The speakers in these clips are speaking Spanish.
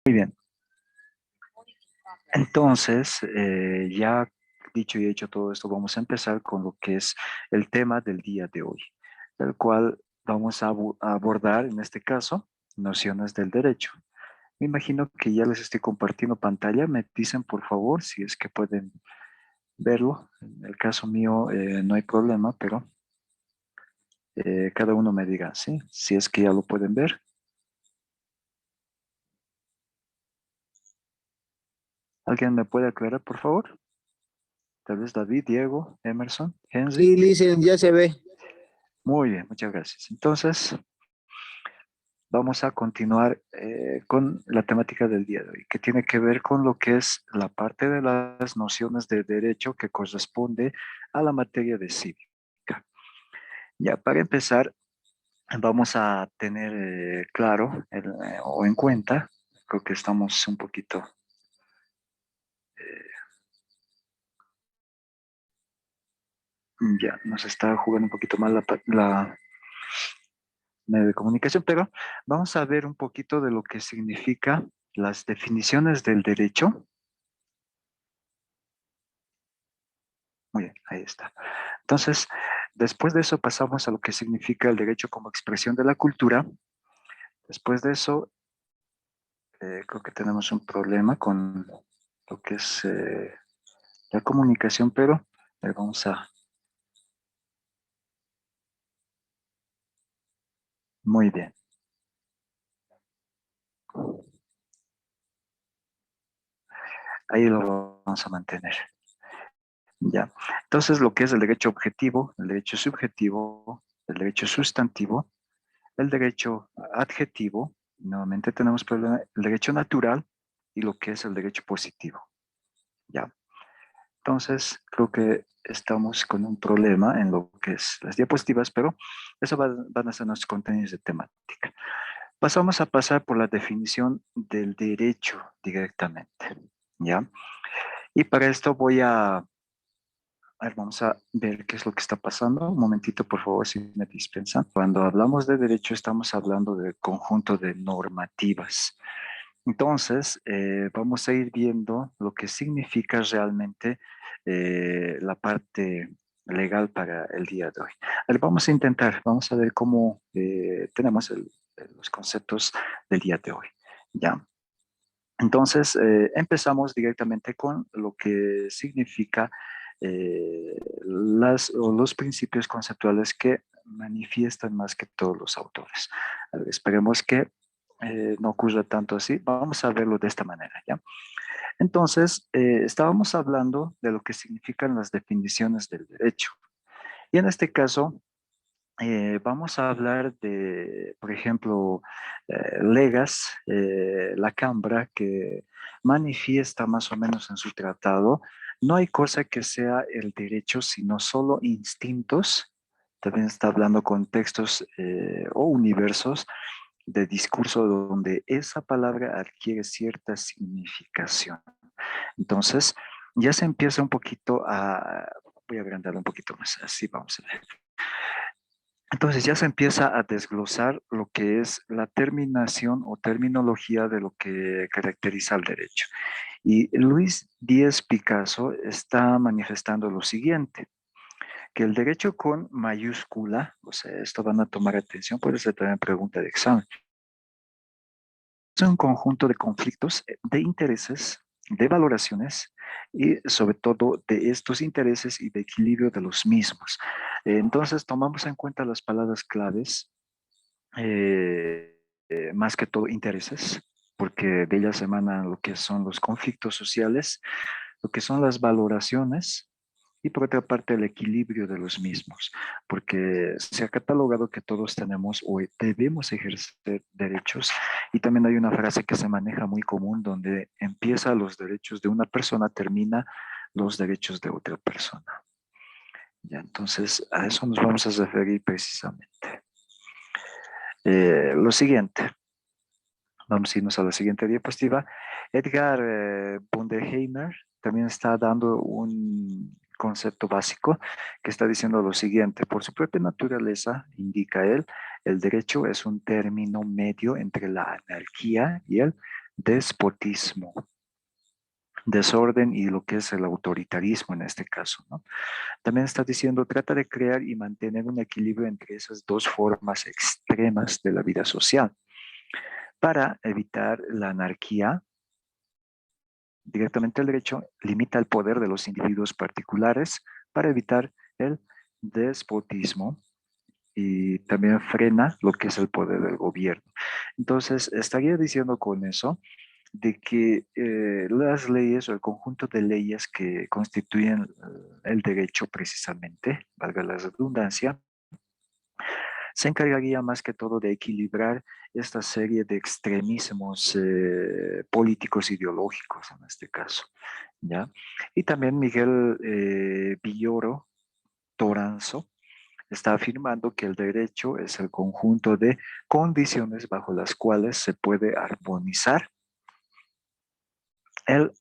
Muy bien. Entonces, ya dicho y hecho todo esto, vamos a empezar con lo que es el tema del día de hoy, el cual vamos a abordar en este caso nociones del derecho. Me imagino que ya les estoy compartiendo pantalla. Me dicen por favor si es que pueden verlo. En el caso mío no hay problema, pero cada uno me diga, ¿sí? Si es que ya lo pueden ver. ¿Alguien me puede aclarar, por favor? Tal vez David, Diego, Emerson, Henry. Sí, Licen, ya se ve. Muy bien, muchas gracias. Entonces, vamos a continuar con la temática del día de hoy, que tiene que ver con lo que es la parte de las nociones de derecho que corresponde a la materia de cívica. Ya para empezar, vamos a tener claro o en cuenta, creo que estamos un poquito, ya nos está jugando un poquito mal la medio de comunicación, pero vamos a ver un poquito de lo que significa las definiciones del derecho. Muy bien, ahí está. Entonces, después de eso pasamos a lo que significa el derecho como expresión de la cultura. Después de eso, creo que tenemos un problema con lo que es la comunicación, pero vamos a... Muy bien. Ahí lo vamos a mantener. Ya. Entonces, lo que es el derecho objetivo, el derecho subjetivo, el derecho sustantivo, el derecho adjetivo, nuevamente tenemos el derecho natural y lo que es el derecho positivo. Ya. Entonces, creo que estamos con un problema en lo que es las diapositivas, pero eso van a ser nuestros contenidos de temática. Pasamos a pasar por la definición del derecho directamente, ¿ya? Y para esto a ver, vamos a ver qué es lo que está pasando. Un momentito, por favor, si me dispensan. Cuando hablamos de derecho, estamos hablando del conjunto de normativas. Entonces, vamos a ir viendo lo que significa realmente la parte legal para el día de hoy. A ver, vamos a intentar, vamos a ver cómo tenemos los conceptos del día de hoy. ¿Ya? Entonces, empezamos directamente con lo que significa o los principios conceptuales que manifiestan más que todos los autores. A ver, esperemos que no ocurra tanto así. Vamos a verlo de esta manera, ¿ya? Entonces, estábamos hablando de lo que significan las definiciones del derecho. Y en este caso, vamos a hablar de, por ejemplo, Legas, la Cambra, que manifiesta más o menos en su tratado, no hay cosa que sea el derecho, sino solo instintos. También está hablando contextos o universos de discurso donde esa palabra adquiere cierta significación. Entonces, ya se empieza un poquito voy a agrandarlo un poquito más, así vamos a ver. Entonces ya se empieza a desglosar lo que es la terminación o terminología de lo que caracteriza al derecho. Y Luis Díaz Picasso está manifestando lo siguiente, que el derecho con mayúscula, o sea, esto van a tomar atención, puede ser también pregunta de examen, es un conjunto de conflictos, de intereses, de valoraciones y sobre todo de estos intereses y de equilibrio de los mismos. Entonces tomamos en cuenta las palabras claves más que todo intereses, porque de ellas emanan lo que son los conflictos sociales, lo que son las valoraciones y por otra parte el equilibrio de los mismos, porque se ha catalogado que todos tenemos o debemos ejercer derechos y también hay una frase que se maneja muy común donde empieza los derechos de una persona, termina los derechos de otra persona. Ya, entonces a eso nos vamos a referir precisamente. Lo siguiente, vamos a irnos a la siguiente diapositiva. Edgar Bunderheimer también está dando un concepto básico que está diciendo lo siguiente. Por su propia naturaleza, indica él, el derecho es un término medio entre la anarquía y el despotismo, desorden y lo que es el autoritarismo en este caso, ¿no? También está diciendo, trata de crear y mantener un equilibrio entre esas dos formas extremas de la vida social para evitar la anarquía. Directamente el derecho limita el poder de los individuos particulares para evitar el despotismo y también frena lo que es el poder del gobierno. Entonces, estaría diciendo con eso de que las leyes o el conjunto de leyes que constituyen el derecho precisamente, valga la redundancia, se encargaría más que todo de equilibrar esta serie de extremismos políticos ideológicos en este caso, ¿ya? Y también Miguel Villoro Toranzo está afirmando que el derecho es el conjunto de condiciones bajo las cuales se puede armonizar el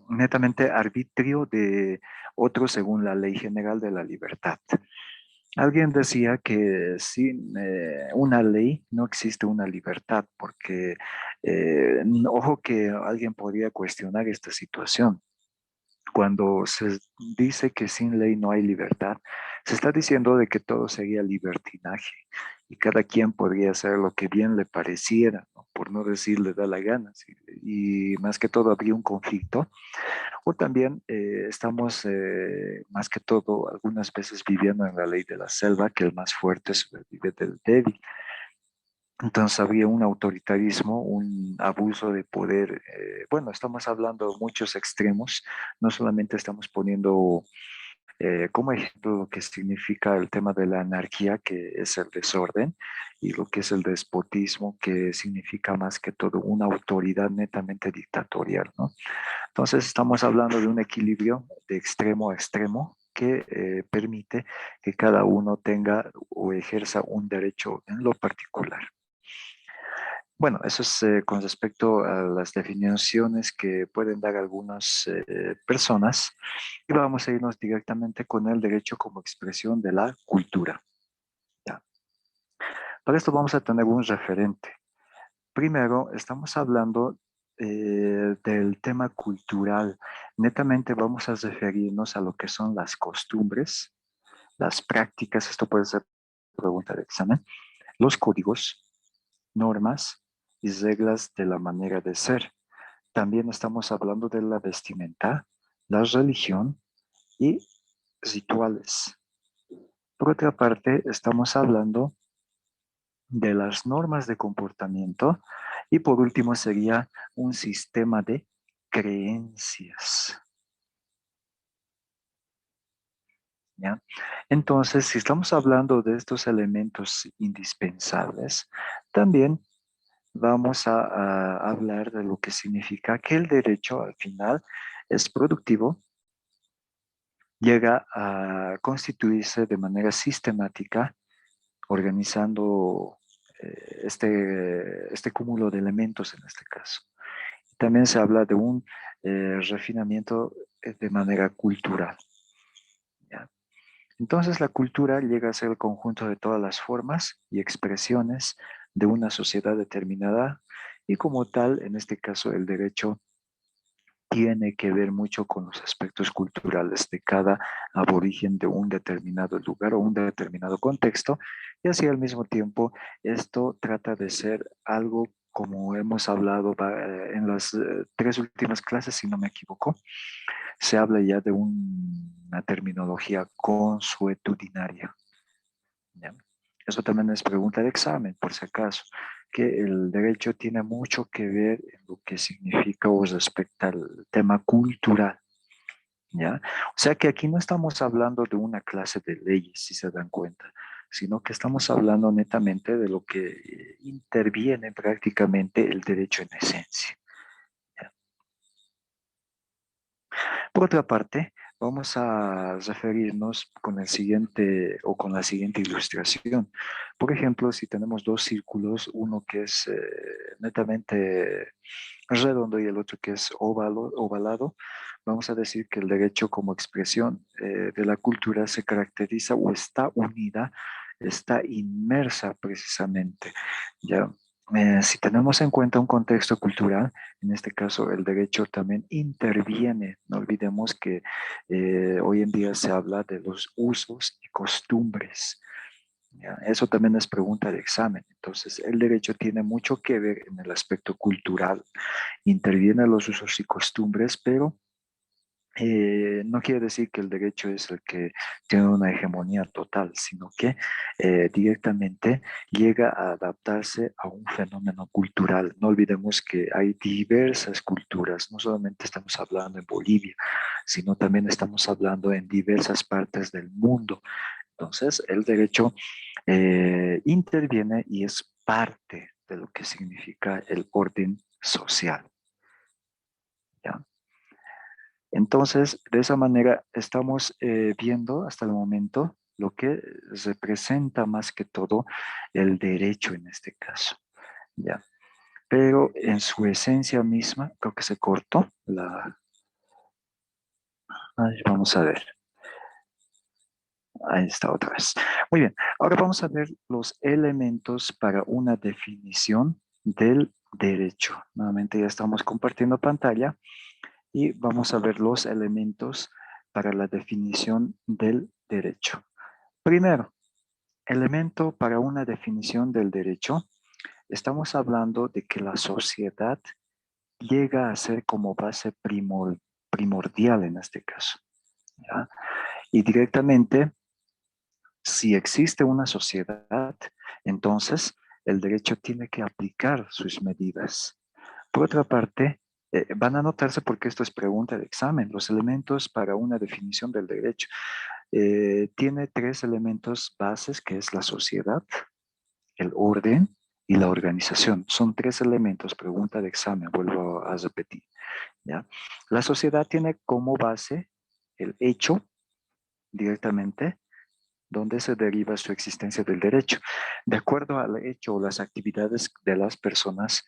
netamente arbitrio de otro según la ley general de la libertad. Alguien decía que sin una ley no existe una libertad, porque ojo que alguien podría cuestionar esta situación. Cuando se dice que sin ley no hay libertad, se está diciendo de que todo sería libertinaje y cada quien podría hacer lo que bien le pareciera, ¿no? Por no decir le da la gana, ¿sí? Y más que todo habría un conflicto o también estamos más que todo algunas veces viviendo en la ley de la selva, que el más fuerte sobrevive del débil. Entonces había un autoritarismo, un abuso de poder. Bueno, estamos hablando de muchos extremos, no solamente estamos poniendo como ejemplo lo que significa el tema de la anarquía, que es el desorden, y lo que es el despotismo, que significa más que todo una autoridad netamente dictatorial, ¿no? Entonces estamos hablando de un equilibrio de extremo a extremo que permite que cada uno tenga o ejerza un derecho en lo particular. Bueno, eso es con respecto a las definiciones que pueden dar algunas personas. Y vamos a irnos directamente con el derecho como expresión de la cultura. ¿Ya? Para esto vamos a tener un referente. Primero, estamos hablando del tema cultural. Netamente vamos a referirnos a lo que son las costumbres, las prácticas, esto puede ser pregunta de examen, los códigos, normas y reglas de la manera de ser. También estamos hablando de la vestimenta, la religión y rituales. Por otra parte, estamos hablando de las normas de comportamiento y por último sería un sistema de creencias. ¿Ya? Entonces, si estamos hablando de estos elementos indispensables, también vamos a hablar de lo que significa que el derecho al final es productivo, llega a constituirse de manera sistemática, organizando este cúmulo de elementos en este caso. También se habla de un refinamiento de manera cultural. ¿Ya? Entonces la cultura llega a ser el conjunto de todas las formas y expresiones de una sociedad determinada y como tal, en este caso, el derecho tiene que ver mucho con los aspectos culturales de cada aborigen de un determinado lugar o un determinado contexto y así al mismo tiempo esto trata de ser algo como hemos hablado en las tres últimas clases, si no me equivoco, se habla ya de una terminología consuetudinaria. ¿Ya? Eso también es pregunta de examen, por si acaso, que el derecho tiene mucho que ver en lo que significa o respecta al tema cultural. ¿Ya? O sea que aquí no estamos hablando de una clase de leyes, si se dan cuenta, sino que estamos hablando netamente de lo que interviene prácticamente el derecho en esencia. ¿Ya? Por otra parte, vamos a referirnos con el siguiente o con la siguiente ilustración. Por ejemplo, si tenemos dos círculos, uno que es netamente redondo y el otro que es ovalado, vamos a decir que el derecho como expresión de la cultura se caracteriza o está unida, está inmersa precisamente, ¿ya? Si tenemos en cuenta un contexto cultural, en este caso el derecho también interviene. No olvidemos que hoy en día se habla de los usos y costumbres. ¿Ya? Eso también es pregunta de examen. Entonces, el derecho tiene mucho que ver en el aspecto cultural, interviene en los usos y costumbres, pero no quiere decir que el derecho es el que tiene una hegemonía total, sino que directamente llega a adaptarse a un fenómeno cultural. No olvidemos que hay diversas culturas, no solamente estamos hablando en Bolivia, sino también estamos hablando en diversas partes del mundo. Entonces, el derecho interviene y es parte de lo que significa el orden social. ¿Ya? Entonces, de esa manera estamos viendo hasta el momento lo que representa más que todo el derecho en este caso, ¿ya? Pero en su esencia misma, creo que se cortó la... Ay, vamos a ver, ahí está otra vez. Muy bien, ahora vamos a ver los elementos para una definición del derecho. Nuevamente ya estamos compartiendo pantalla y vamos a ver los elementos para la definición del derecho. Primero, elemento para una definición del derecho. Estamos hablando de que la sociedad llega a ser como base primordial en este caso, ¿ya? Y directamente, si existe una sociedad, entonces el derecho tiene que aplicar sus medidas. Por otra parte, van a notarse porque esto es pregunta de examen, los elementos para una definición del derecho. Tiene tres elementos bases, que es la sociedad, el orden y la organización. Son tres elementos, pregunta de examen, vuelvo a repetir, ¿ya? La sociedad tiene como base el hecho directamente, donde se deriva su existencia del derecho. De acuerdo al hecho, las actividades de las personas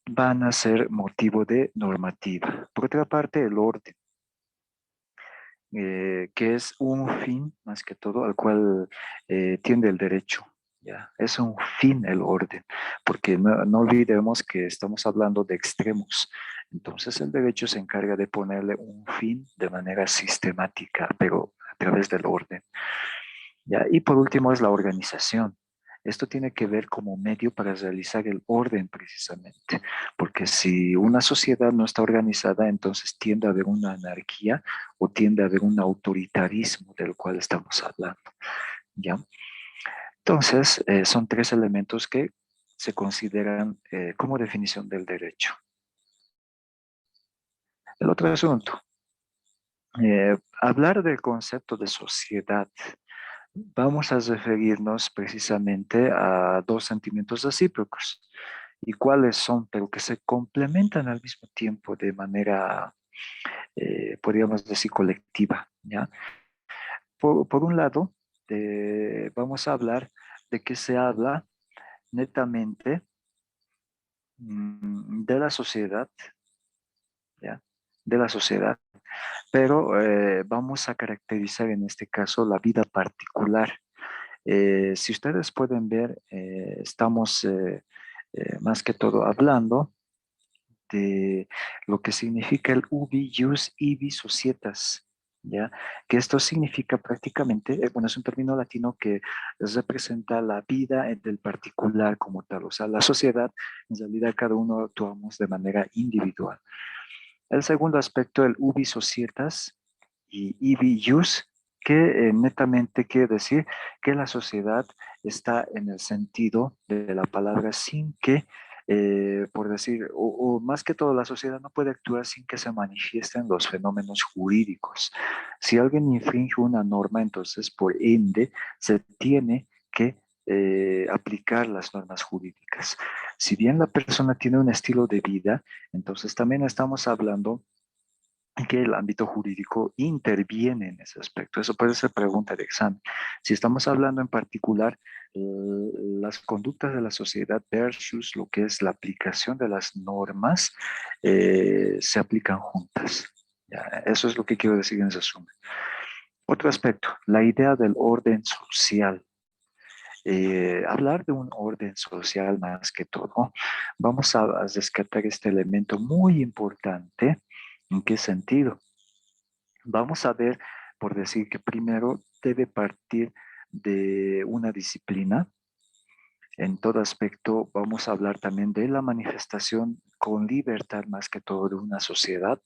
van a ser motivo de normativa. Por otra parte, el orden, que es un fin más que todo al cual tiende el derecho. ¿Ya? Es un fin el orden, porque no olvidemos que estamos hablando de extremos. Entonces el derecho se encarga de ponerle un fin de manera sistemática, pero a través del orden. ¿Ya? Y por último es la organización. Esto tiene que ver como medio para realizar el orden precisamente, porque si una sociedad no está organizada, entonces tiende a haber una anarquía o tiende a haber un autoritarismo del cual estamos hablando, ¿ya? Entonces, son tres elementos que se consideran como definición del derecho. El otro asunto, hablar del concepto de sociedad. Vamos a referirnos precisamente a dos sentimientos recíprocos. ¿Y cuáles son? Pero que se complementan al mismo tiempo de manera, podríamos decir, colectiva, ¿ya? Por un lado, vamos a hablar de que se habla netamente de la sociedad, ¿ya? De la sociedad, pero vamos a caracterizar en este caso la vida particular. Si ustedes pueden ver, estamos más que todo hablando de lo que significa el ubi ius ibi societas, ¿ya? Que esto significa prácticamente, bueno, es un término latino que representa la vida del particular como tal, o sea, la sociedad, en realidad cada uno actuamos de manera individual. El segundo aspecto, el ubi societas y ibi ius, que netamente quiere decir que la sociedad está en el sentido de la palabra sin que, por decir, o más que todo, la sociedad no puede actuar sin que se manifiesten los fenómenos jurídicos. Si alguien infringe una norma, entonces por ende se tiene que aplicar las normas jurídicas. Si bien la persona tiene un estilo de vida, entonces también estamos hablando que el ámbito jurídico interviene en ese aspecto. Eso puede ser pregunta de examen. Si estamos hablando en particular las conductas de la sociedad versus lo que es la aplicación de las normas, se aplican juntas. ¿Ya? Eso es lo que quiero decir en resumen. Otro aspecto, la idea del orden social. hablar de un orden social más que todo, vamos a rescatar este elemento muy importante. ¿En qué sentido? Vamos a ver, por decir que primero debe partir de una disciplina. En todo aspecto, vamos a hablar también de la manifestación con libertad más que todo de una sociedad,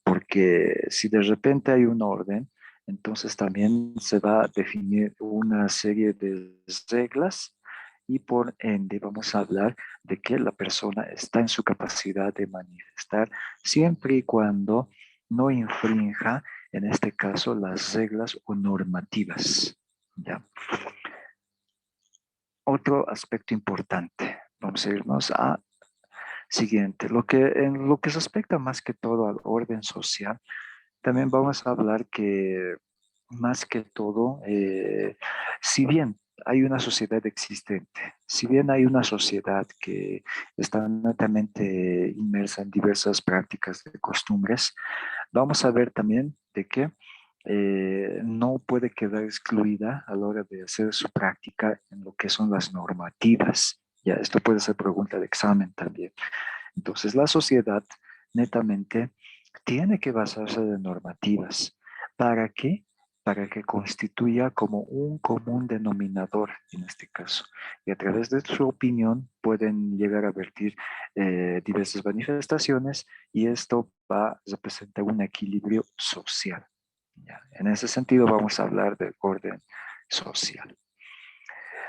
porque si de repente hay un orden, entonces también se va a definir una serie de reglas y por ende vamos a hablar de que la persona está en su capacidad de manifestar siempre y cuando no infrinja, en este caso, las reglas o normativas. ¿Ya? Otro aspecto importante, vamos a irnos a siguiente, en lo que respecta más que todo al orden social, también vamos a hablar que más que todo, si bien hay una sociedad existente, si bien hay una sociedad que está netamente inmersa en diversas prácticas de costumbres, vamos a ver también de que no puede quedar excluida a la hora de hacer su práctica en lo que son las normativas. Ya, esto puede ser pregunta de examen también. Entonces, la sociedad netamente tiene que basarse en normativas. ¿Para qué? Para que constituya como un común denominador en este caso. Y a través de su opinión pueden llegar a vertir diversas manifestaciones y esto va a representar un equilibrio social. ¿Ya? En ese sentido vamos a hablar del orden social.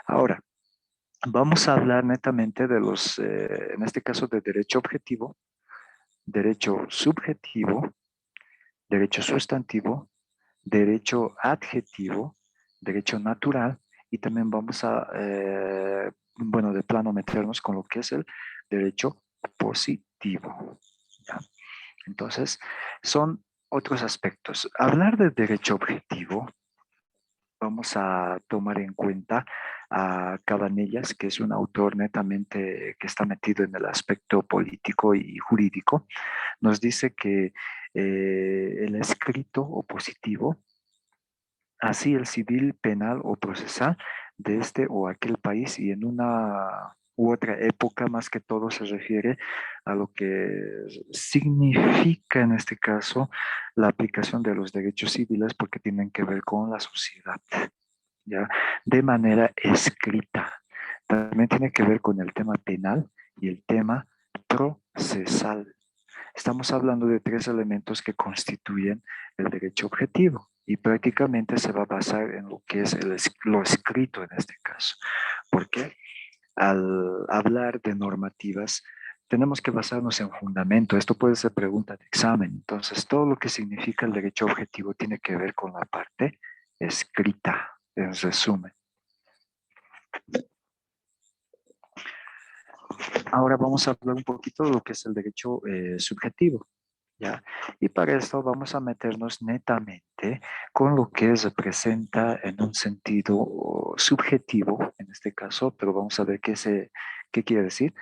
Ahora, vamos a hablar netamente de en este caso, de derecho objetivo, derecho subjetivo, derecho sustantivo, derecho adjetivo, derecho natural y también vamos a, bueno, de plano meternos con lo que es el derecho positivo. ¿Ya? Entonces, son otros aspectos. Hablar de derecho objetivo, vamos a tomar en cuenta a Cabanellas, que es un autor netamente que está metido en el aspecto político y jurídico. Nos dice que el escrito opositivo, así el civil, penal o procesal de este o aquel país y en una u otra época, más que todo se refiere a lo que significa en este caso la aplicación de los derechos civiles porque tienen que ver con la sociedad, ¿ya? De manera escrita. También tiene que ver con el tema penal y el tema procesal. Estamos hablando de tres elementos que constituyen el derecho objetivo y prácticamente se va a basar en lo que es lo escrito en este caso. Porque al hablar de normativas, tenemos que basarnos en fundamento. Esto puede ser pregunta de examen. Entonces, todo lo que significa el derecho objetivo tiene que ver con la parte escrita, en resumen. Ahora vamos a hablar un poquito de lo que es el derecho subjetivo. ¿Ya? Y para esto vamos a meternos netamente con lo que representa en un sentido subjetivo, en este caso, pero vamos a ver qué quiere decir.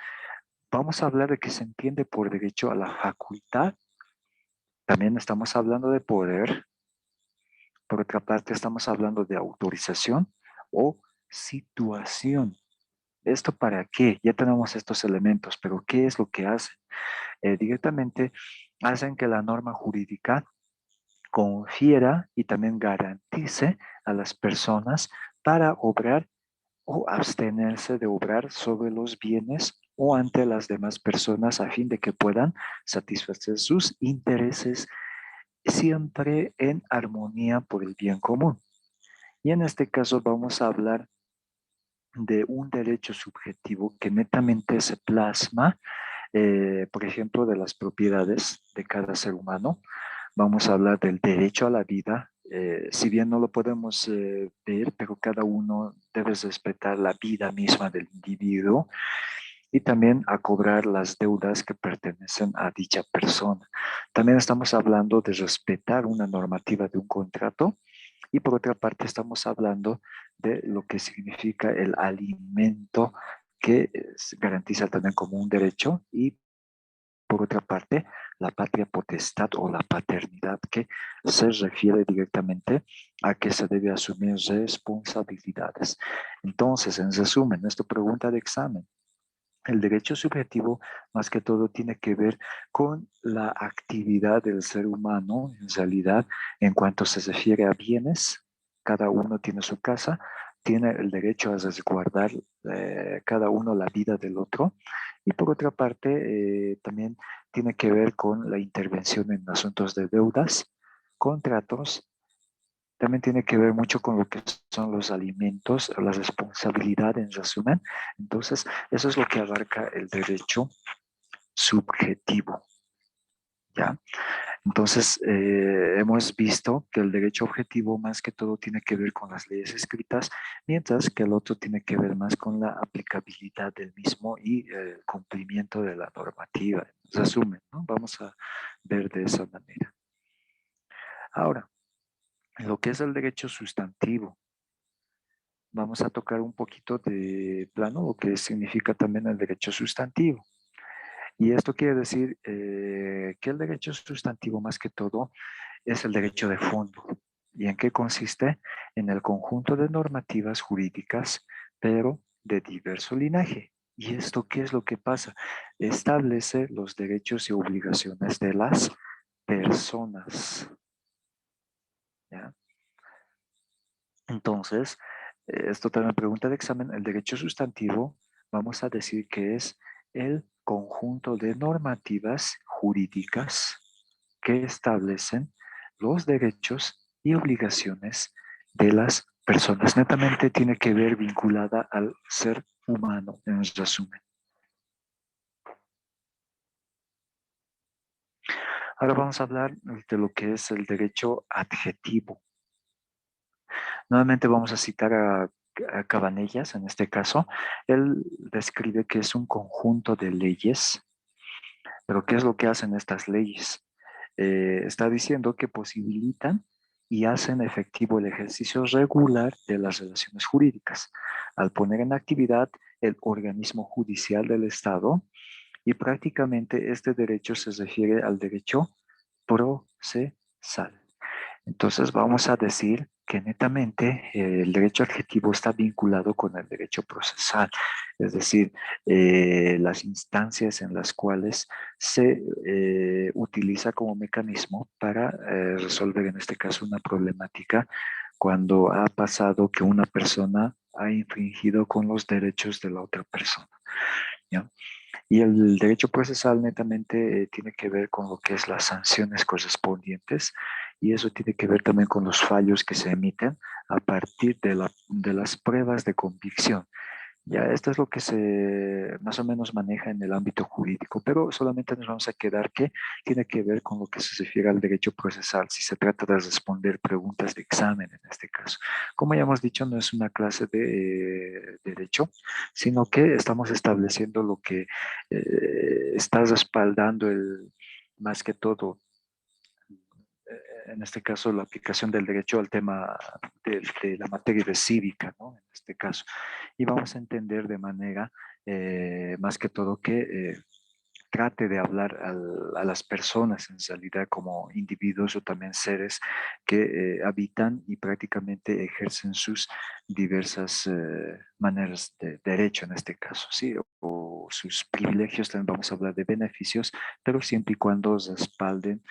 Vamos a hablar de que se entiende por derecho a la facultad. También estamos hablando de poder. Por otra parte, estamos hablando de autorización o situación. ¿Esto para qué? Ya tenemos estos elementos, pero ¿qué es lo que hacen? Directamente hacen que la norma jurídica confiera y también garantice a las personas para obrar o abstenerse de obrar sobre los bienes o ante las demás personas a fin de que puedan satisfacer sus intereses siempre en armonía por el bien común. Y en este caso vamos a hablar de un derecho subjetivo que netamente se plasma, por ejemplo, de las propiedades de cada ser humano. Vamos a hablar del derecho a la vida. Si bien no lo podemos ver, pero cada uno debe respetar la vida misma del individuo y también a cobrar las deudas que pertenecen a dicha persona. También estamos hablando de respetar una normativa de un contrato y por otra parte estamos hablando de lo que significa el alimento que garantiza también como un derecho y Por otra parte, la patria potestad o la paternidad, que se refiere directamente a que se debe asumir responsabilidades. Entonces, en resumen, esta pregunta de examen, el derecho subjetivo, más que todo, tiene que ver con la actividad del ser humano, en realidad, en cuanto se refiere a bienes. Cada uno tiene su casa, tiene el derecho a resguardar cada uno la vida del otro. Y por otra parte, también tiene que ver con la intervención en asuntos de deudas, contratos. También tiene que ver mucho con lo que son los alimentos, la responsabilidad en resumen. Entonces, eso es lo que abarca el derecho subjetivo, ¿ya? Entonces, hemos visto que el derecho objetivo más que todo tiene que ver con las leyes escritas, mientras que el otro tiene que ver más con la aplicabilidad del mismo y el cumplimiento de la normativa. Resumen, ¿no? Vamos a ver de esa manera. Ahora, lo que es el derecho sustantivo. Vamos a tocar un poquito de plano lo que significa también el derecho sustantivo. Y esto quiere decir que el derecho sustantivo más que todo es el derecho de fondo. ¿Y en qué consiste? En el conjunto de normativas jurídicas, pero de diverso linaje. ¿Y esto qué es lo que pasa? Establece los derechos y obligaciones de las personas. ¿Ya? Entonces, esto también pregunta de examen, el derecho sustantivo, vamos a decir que es el conjunto de normativas jurídicas que establecen los derechos y obligaciones de las personas. Netamente tiene que ver vinculada al ser humano, en resumen. Ahora vamos a hablar de lo que es el derecho adjetivo. Nuevamente vamos a citar a Cabanellas, en este caso. Él describe que es un conjunto de leyes, pero ¿qué es lo que hacen estas leyes? Está diciendo que posibilitan y hacen efectivo el ejercicio regular de las relaciones jurídicas, al poner en actividad el organismo judicial del Estado, y prácticamente este derecho se refiere al derecho procesal. Entonces vamos a decir que netamente el derecho adjetivo está vinculado con el derecho procesal, es decir, las instancias en las cuales se utiliza como mecanismo para resolver en este caso una problemática cuando ha pasado que una persona ha infringido con los derechos de la otra persona, ¿ya? Y el derecho procesal netamente tiene que ver con lo que es las sanciones correspondientes, y eso tiene que ver también con los fallos que se emiten a partir de las pruebas de convicción. Ya, esto es lo que se más o menos maneja en el ámbito jurídico, pero solamente nos vamos a quedar que tiene que ver con lo que se refiere al derecho procesal, si se trata de responder preguntas de examen en este caso. Como ya hemos dicho, no es una clase de derecho, sino que estamos estableciendo lo que está respaldando más que todo en este caso, la aplicación del derecho al tema de la materia de cívica, ¿no? En este caso. Y vamos a entender de manera, más que todo, que trate de hablar a las personas en realidad como individuos o también seres que habitan y prácticamente ejercen sus diversas maneras de derecho en este caso, ¿sí? O sus privilegios, también vamos a hablar de beneficios, pero siempre y cuando respalden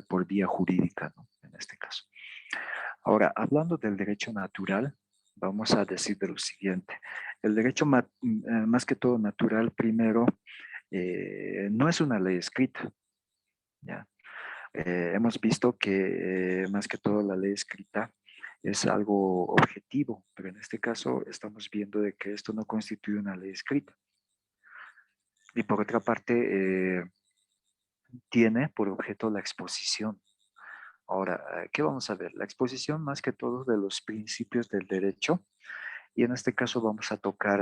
por vía jurídica, ¿no? En este caso. Ahora, hablando del derecho natural, vamos a decir de lo siguiente. El derecho más que todo natural, primero, no es una ley escrita, ¿ya? Hemos visto que más que todo la ley escrita es algo objetivo, pero en este caso estamos viendo de que esto no constituye una ley escrita. Y por otra parte, tiene por objeto la exposición. Ahora, ¿qué vamos a ver? La exposición más que todo de los principios del derecho, y en este caso vamos a tocar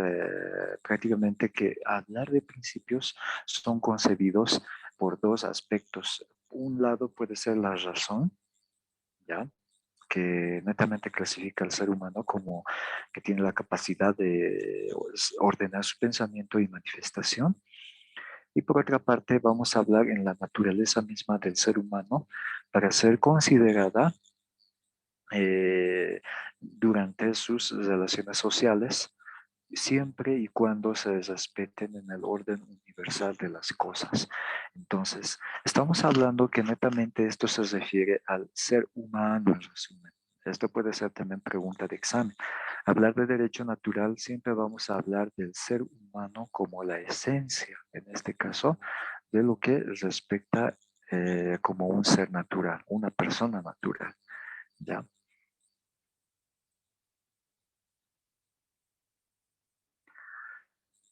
prácticamente que hablar de principios son concebidos por dos aspectos. Un lado puede ser la razón, ¿ya? Que netamente clasifica al ser humano como que tiene la capacidad de ordenar su pensamiento y manifestación. Y por otra parte, vamos a hablar en la naturaleza misma del ser humano para ser considerada durante sus relaciones sociales, siempre y cuando se respeten en el orden universal de las cosas. Entonces, estamos hablando que netamente esto se refiere al ser humano, en resumen. Esto puede ser también pregunta de examen. Hablar de derecho natural, siempre vamos a hablar del ser humano como la esencia, en este caso, de lo que respecta como un ser natural, una persona natural. ¿Ya?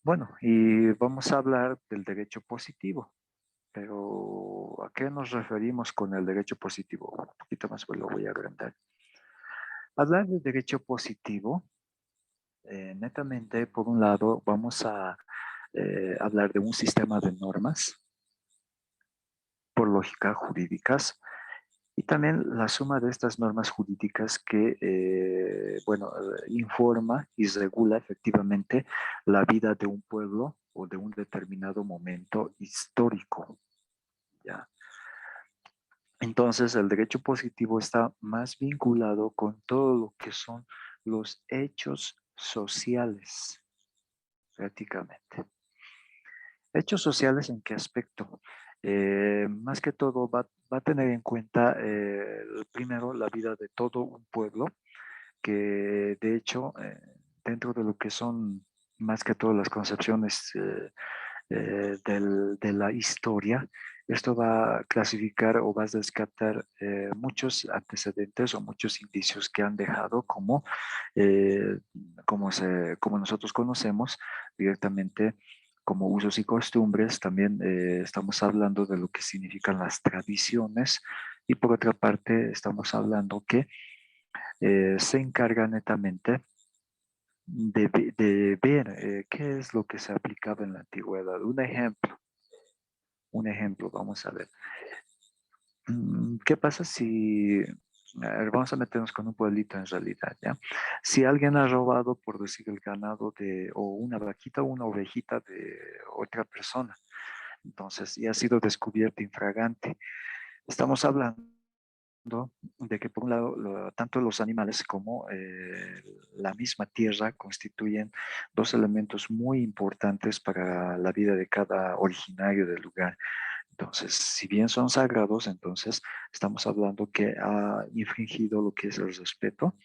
Bueno, y vamos a hablar del derecho positivo, pero ¿a qué nos referimos con el derecho positivo? Un poquito más, pues lo voy a agrandar. Hablar de derecho positivo, netamente, por un lado, vamos a hablar de un sistema de normas, por lógica, jurídicas, y también la suma de estas normas jurídicas que, informa y regula efectivamente la vida de un pueblo o de un determinado momento histórico. ¿Ya? Entonces, el derecho positivo está más vinculado con todo lo que son los hechos sociales, prácticamente. ¿Hechos sociales en qué aspecto? Más que todo va a tener en cuenta primero la vida de todo un pueblo, que de hecho, dentro de lo que son más que todo las concepciones de la historia, esto va a clasificar o va a descartar muchos antecedentes o muchos indicios que han dejado eh, como nosotros conocemos directamente como usos y costumbres. También estamos hablando de lo que significan las tradiciones y por otra parte estamos hablando que se encarga netamente de ver qué es lo que se aplicaba en la antigüedad. Un ejemplo, vamos a ver. ¿Qué pasa si, a ver, vamos a meternos con un pueblito en realidad, ¿ya? Si alguien ha robado, por decir, el ganado o una vaquita o una ovejita de otra persona, entonces, y ha sido descubierto infragante, estamos hablando de que por un lado tanto los animales como la misma tierra constituyen dos elementos muy importantes para la vida de cada originario del lugar. Entonces, si bien son sagrados, entonces estamos hablando que ha infringido lo que es el respeto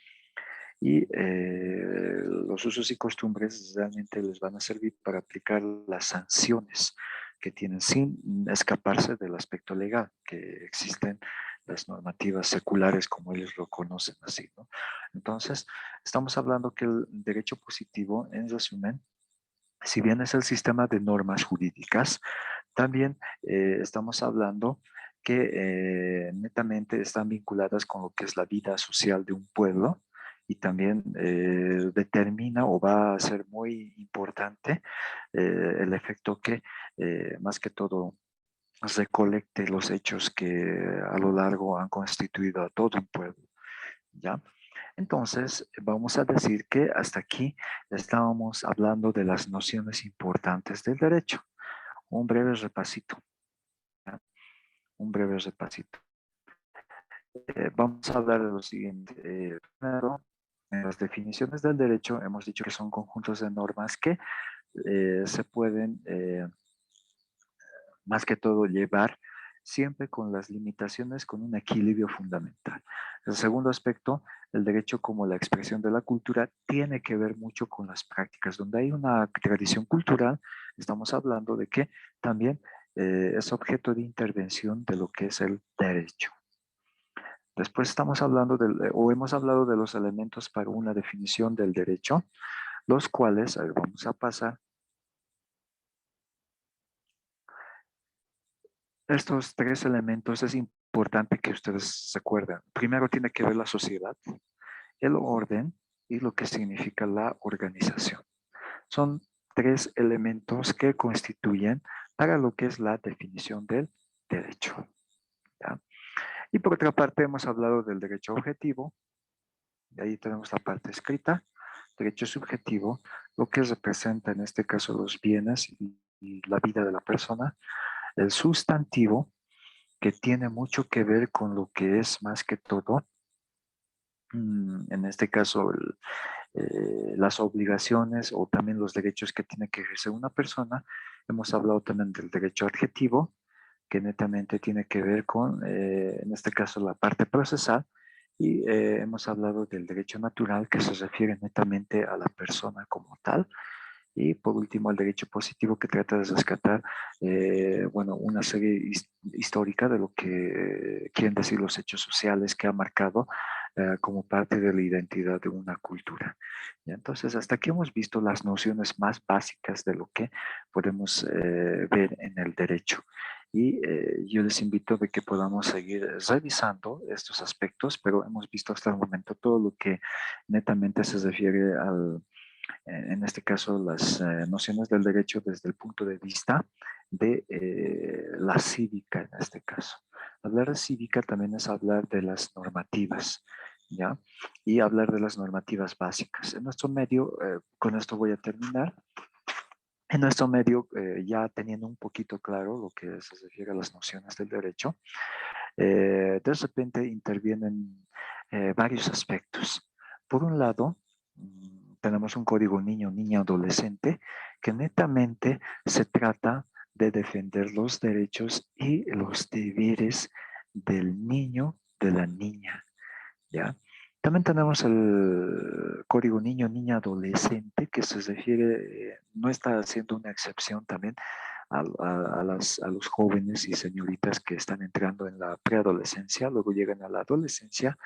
y los usos y costumbres realmente les van a servir para aplicar las sanciones que tienen sin escaparse del aspecto legal, que existen las normativas seculares como ellos lo conocen así, ¿no? Entonces, estamos hablando que el derecho positivo, en resumen, si bien es el sistema de normas jurídicas, también estamos hablando que netamente están vinculadas con lo que es la vida social de un pueblo y también determina o va a ser muy importante el efecto que más que todo recolecte los hechos que a lo largo han constituido a todo un pueblo, ¿ya? Entonces, vamos a decir que hasta aquí estábamos hablando de las nociones importantes del derecho. Un breve repasito, ¿ya? Un breve repasito. Vamos a hablar de lo siguiente. Primero, en las definiciones del derecho hemos dicho que son conjuntos de normas que se pueden, más que todo, llevar siempre con las limitaciones, con un equilibrio fundamental. El segundo aspecto, el derecho como la expresión de la cultura, tiene que ver mucho con las prácticas. Donde hay una tradición cultural, estamos hablando de que también es objeto de intervención de lo que es el derecho. Después estamos hablando o hemos hablado de los elementos para una definición del derecho, los cuales, a ver, vamos a pasar. Estos tres elementos es importante que ustedes se acuerden. Primero tiene que ver la sociedad, el orden y lo que significa la organización. Son tres elementos que constituyen para lo que es la definición del derecho, ¿ya? Y por otra parte hemos hablado del derecho objetivo, y ahí tenemos la parte escrita, derecho subjetivo, lo que representa en este caso los bienes y la vida de la persona, el sustantivo, que tiene mucho que ver con lo que es más que todo, en este caso, las obligaciones o también los derechos que tiene que ejercer una persona. Hemos hablado también del derecho adjetivo, que netamente tiene que ver con, en este caso, la parte procesal, y hemos hablado del derecho natural, que se refiere netamente a la persona como tal. Y por último, el derecho positivo, que trata de rescatar, bueno, una serie histórica de lo que quieren decir los hechos sociales que ha marcado como parte de la identidad de una cultura. ¿Ya? Entonces, hasta aquí hemos visto las nociones más básicas de lo que podemos ver en el derecho. Y yo les invito a que podamos seguir revisando estos aspectos, pero hemos visto hasta el momento todo lo que netamente se refiere al en este caso, las nociones del derecho desde el punto de vista de la cívica, en este caso. Hablar de cívica también es hablar de las normativas, ¿ya? Y hablar de las normativas básicas. En nuestro medio, con esto voy a terminar. En nuestro medio, ya teniendo un poquito claro lo que se refiere a las nociones del derecho, de repente intervienen varios aspectos. Por un lado, tenemos un código niño, adolescente, que netamente se trata de defender los derechos y los deberes del niño, de la niña, ¿ya? También tenemos el código niña, adolescente, que se refiere, no está haciendo una excepción también a los jóvenes y señoritas que están entrando en la preadolescencia, luego llegan a la adolescencia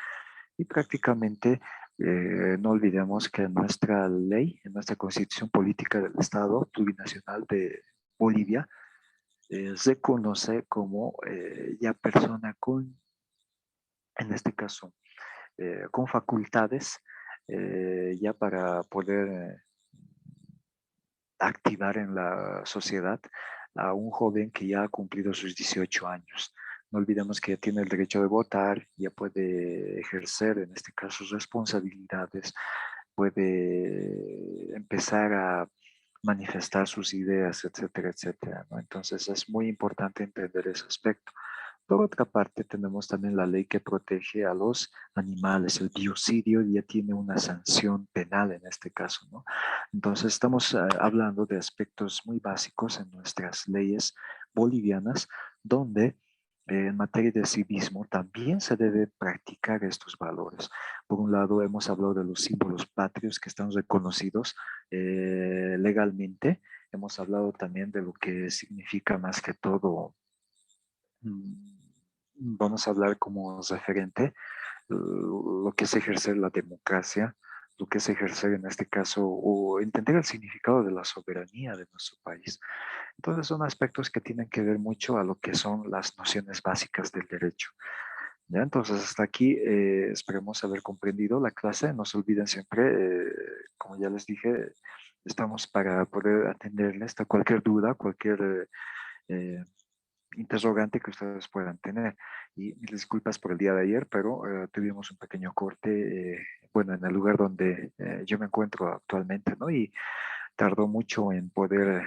y prácticamente no olvidemos que nuestra ley, en nuestra constitución política del Estado plurinacional de Bolivia, reconoce como ya persona con, en este caso, con facultades ya para poder activar en la sociedad a un joven que ya ha cumplido sus 18 años. No olvidemos que ya tiene el derecho de votar, ya puede ejercer, en este caso, responsabilidades, puede empezar a manifestar sus ideas, etcétera, etcétera, ¿no? Entonces es muy importante entender ese aspecto. Por otra parte, tenemos también la ley que protege a los animales. El biocidio ya tiene una sanción penal en este caso, ¿no? Entonces, estamos hablando de aspectos muy básicos en nuestras leyes bolivianas, donde en materia de civismo también se debe practicar estos valores. Por un lado, hemos hablado de los símbolos patrios que están reconocidos legalmente. Hemos hablado también de lo que significa más que todo, vamos a hablar como referente, lo que es ejercer la democracia, lo que es ejercer en este caso, o entender el significado de la soberanía de nuestro país. Entonces son aspectos que tienen que ver mucho a lo que son las nociones básicas del derecho. ¿Ya? Entonces hasta aquí esperemos haber comprendido la clase. No se olviden siempre, como ya les dije, estamos para poder atenderles a cualquier duda, cualquier interrogante que ustedes puedan tener. Y mil disculpas por el día de ayer, pero tuvimos un pequeño corte, bueno, en el lugar donde yo me encuentro actualmente, ¿no? Y tardó mucho en poder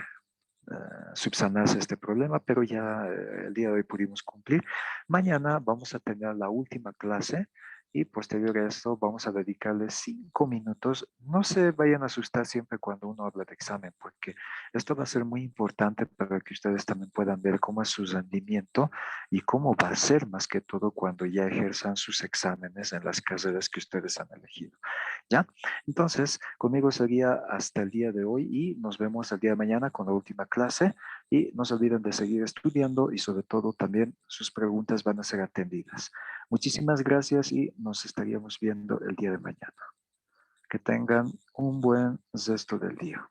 subsanarse este problema, pero ya el día de hoy pudimos cumplir. Mañana vamos a tener la última clase y posterior a esto vamos a dedicarle 5 minutos. No se vayan a asustar siempre cuando uno habla de examen, porque esto va a ser muy importante para que ustedes también puedan ver cómo es su rendimiento y cómo va a ser más que todo cuando ya ejerzan sus exámenes en las carreras que ustedes han elegido. ¿Ya? Entonces, conmigo sería hasta el día de hoy y nos vemos el día de mañana con la última clase y no se olviden de seguir estudiando y sobre todo también sus preguntas van a ser atendidas. Muchísimas gracias y nos estaríamos viendo el día de mañana. Que tengan un buen resto del día.